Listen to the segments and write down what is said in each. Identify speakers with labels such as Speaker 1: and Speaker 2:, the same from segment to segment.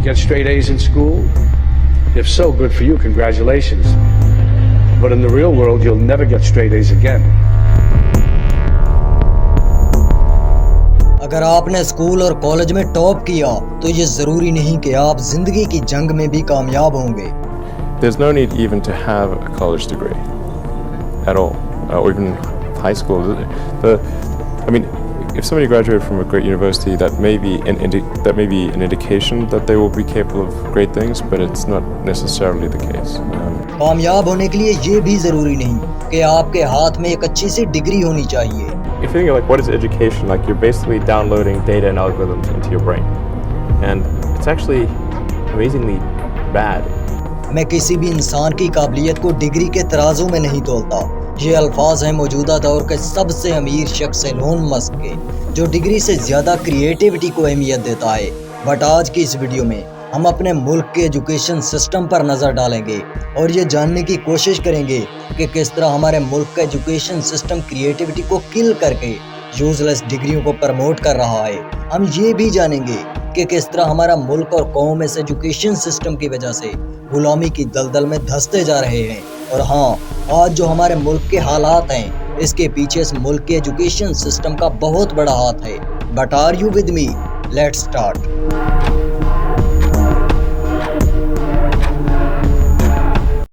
Speaker 1: get straight A's in school? If so, good for you, congratulations. But in the real world, you'll never get straight A's again.
Speaker 2: اگر آپ نے school اور college میں top کیا تو یہ ضروری نہیں کہ آپ زندگی کی جنگ میں بھی کامیاب ہوں گے.
Speaker 3: There's no need even to have a college degree at all, or even high school. If somebody graduated from a great university, that may be an indication that they will be capable of great things, but it's not necessarily the case.
Speaker 2: کامیاب ہونے کے لیے یہ بھی ضروری نہیں کہ آپ کے ہاتھ میں ایک اچھی سی ڈگری ہونی چاہیے.
Speaker 3: If you think like what is education, like you're basically downloading data and algorithms into your brain, and it's actually amazingly bad.
Speaker 2: میں کسی بھی انسان کی قابلیت کو ڈگری کے ترازو میں نہیں تولتا. یہ الفاظ ہیں موجودہ دور کے سب سے امیر شخص ایلون مسک کے، جو ڈگری سے زیادہ کریٹیوٹی کو اہمیت دیتا ہے. بٹ آج کی اس ویڈیو میں ہم اپنے ملک کے ایجوکیشن سسٹم پر نظر ڈالیں گے اور یہ جاننے کی کوشش کریں گے کہ کس طرح ہمارے ملک کا ایجوکیشن سسٹم کریٹیوٹی کو کل کر کے یوز لیس ڈگریوں کو پروموٹ کر رہا ہے. ہم یہ بھی جانیں گے کہ کس طرح ہمارا ملک اور قوم اس ایجوکیشن سسٹم کی وجہ سے غلامی کی دلدل میں دھنستے جا رہے ہیں. اور ہاں، آج جو ہمارے ملک کے حالات ہیں اس کے پیچھے اس ملک کے ایجوکیشن سسٹم کا بہت بڑا ہاتھ ہے. But are you with me? Let's start.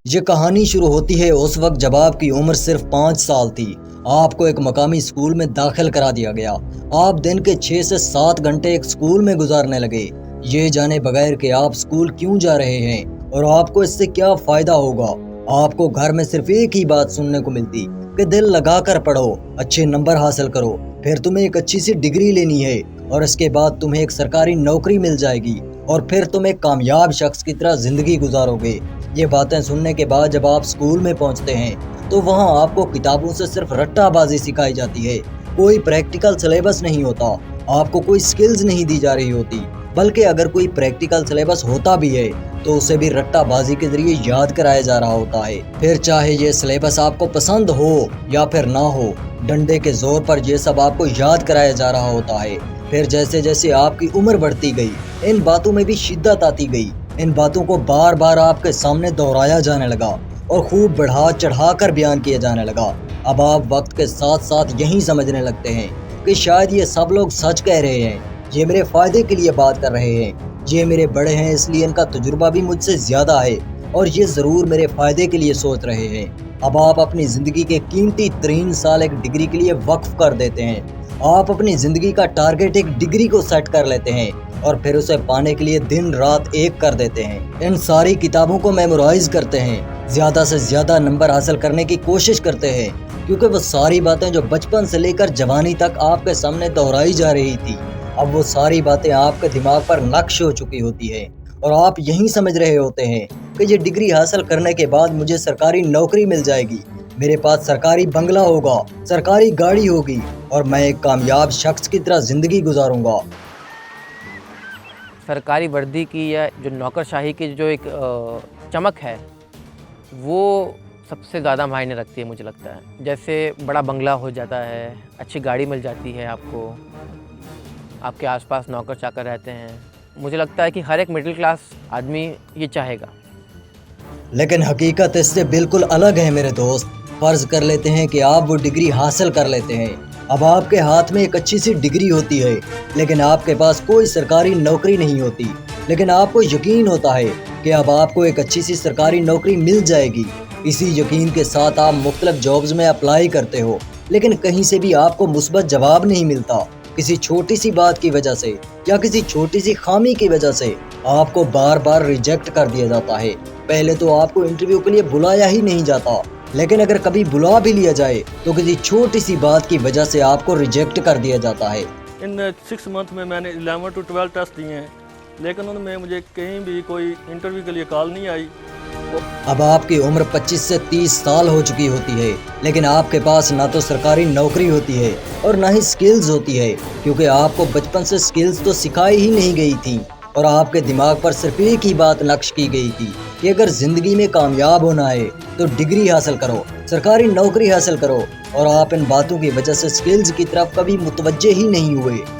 Speaker 2: یہ کہانی شروع ہوتی ہے اس وقت جب آپ کی عمر صرف 5 سال تھی. آپ کو ایک مقامی اسکول میں داخل کرا دیا گیا. آپ دن کے 6 سے 7 گھنٹے ایک اسکول میں گزارنے لگے، یہ جانے بغیر کہ آپ اسکول کیوں جا رہے ہیں اور آپ کو اس سے کیا فائدہ ہوگا. آپ کو گھر میں صرف ایک ہی بات سننے کو ملتی کہ دل لگا کر پڑھو، اچھے نمبر حاصل کرو، پھر تمہیں ایک اچھی سی ڈگری لینی ہے اور اس کے بعد تمہیں ایک سرکاری نوکری مل جائے گی اور پھر تم ایک کامیاب شخص کی طرح زندگی گزارو گے. یہ باتیں سننے کے بعد جب آپ اسکول میں پہنچتے ہیں تو وہاں آپ کو کتابوں سے صرف رٹا بازی سکھائی جاتی ہے. کوئی پریکٹیکل سلیبس نہیں ہوتا، آپ کو کوئی سکلز نہیں دی جا رہی ہوتی، بلکہ اگر کوئی پریکٹیکل سلیبس ہوتا بھی ہے تو اسے بھی رٹا بازی کے ذریعے یاد کرایا جا رہا ہوتا ہے. پھر چاہے یہ سلیبس آپ کو پسند ہو یا پھر نہ ہو، ڈنڈے کے زور پر یہ سب آپ کو یاد کرایا جا رہا ہوتا ہے. پھر جیسے جیسے آپ کی عمر بڑھتی گئی ان باتوں میں بھی شدت آتی گئی، ان باتوں کو بار بار آپ کے سامنے دہرایا جانے لگا اور خوب بڑھا چڑھا کر بیان کیا جانے لگا. اب آپ وقت کے ساتھ ساتھ یہی سمجھنے لگتے ہیں کہ شاید یہ سب لوگ سچ کہہ رہے ہیں، یہ میرے فائدے کے لیے بات کر رہے ہیں، یہ میرے بڑے ہیں اس لیے ان کا تجربہ بھی مجھ سے زیادہ ہے اور یہ ضرور میرے فائدے کے لیے سوچ رہے ہیں. اب آپ اپنی زندگی کے قیمتی ترین سال ایک ڈگری کے لیے وقف کر دیتے ہیں. آپ اپنی زندگی کا ٹارگٹ ایک ڈگری کو سیٹ کر لیتے ہیں اور پھر اسے پانے کے لیے دن رات ایک کر دیتے ہیں. ان ساری کتابوں کو میمورائز کرتے ہیں، زیادہ سے زیادہ نمبر حاصل کرنے کی کوشش کرتے ہیں، کیونکہ وہ ساری باتیں جو بچپن سے لے کر جوانی تک آپ کے سامنے دہرائی جا رہی تھی اب وہ ساری باتیں آپ کے دماغ پر نقش ہو چکی ہوتی ہیں اور آپ یہی سمجھ رہے ہوتے ہیں کہ یہ ڈگری حاصل کرنے کے بعد مجھے سرکاری نوکری مل جائے گی، میرے پاس سرکاری بنگلہ ہوگا، سرکاری گاڑی ہوگی اور میں ایک کامیاب شخص کی طرح زندگی گزاروں گا.
Speaker 4: سرکاری وردی کی یا جو نوکر شاہی کی جو ایک چمک ہے وہ سب سے زیادہ معنی رکھتی ہے مجھے لگتا ہے. جیسے بڑا بنگلہ ہو جاتا ہے، اچھی گاڑی مل جاتی ہے آپ کو، آپ کے آس پاس نوکر چاکر رہتے ہیں. مجھے لگتا ہے کہ ہر ایک مڈل کلاس آدمی یہ چاہے گا.
Speaker 2: لیکن حقیقت اس سے بالکل الگ ہے میرے دوست. فرض کر لیتے ہیں کہ آپ وہ ڈگری حاصل کر لیتے ہیں. اب آپ کے ہاتھ میں ایک اچھی سی ڈگری ہوتی ہے لیکن آپ کے پاس کوئی سرکاری نوکری نہیں ہوتی، لیکن آپ کو یقین ہوتا ہے کہ اب آپ کو ایک اچھی سی سرکاری نوکری مل جائے گی. اسی یقین کے ساتھ آپ مختلف جابز میں اپلائی کرتے ہو لیکن کہیں سے بھی آپ کو مثبت جواب نہیں ملتا. کسی چھوٹی سی بات کی وجہ سے یا کسی چھوٹی سی خامی کی وجہ سے آپ کو بار بار ریجیکٹ کر دیا جاتا ہے. پہلے تو آپ کو انٹرویو کے لیے بلایا ہی نہیں جاتا، لیکن اگر کبھی بلا بھی لیا جائے تو کسی چھوٹی سی بات کی وجہ سے آپ کو ریجیکٹ کر دیا جاتا ہے.
Speaker 5: ان 6 منتھ میں نے 11 to 12 ٹیسٹ دیے ہیں لیکن ان میں مجھے کہیں بھی کوئی انٹرویو کے لیے کال نہیں آئی.
Speaker 2: اب آپ کی عمر 25 سے 30 سال ہو چکی ہوتی ہے لیکن آپ کے پاس نہ تو سرکاری نوکری ہوتی ہے اور نہ ہی سکلز ہوتی ہے، کیونکہ آپ کو بچپن سے سکلز تو سکھائی ہی نہیں گئی تھی اور آپ کے دماغ پر صرف ایک ہی بات نقش کی گئی تھی کہ اگر زندگی میں کامیاب ہونا ہے تو ڈگری حاصل کرو، سرکاری نوکری حاصل کرو، اور آپ ان باتوں کی وجہ سے سکلز کی طرف کبھی متوجہ ہی نہیں ہوئے.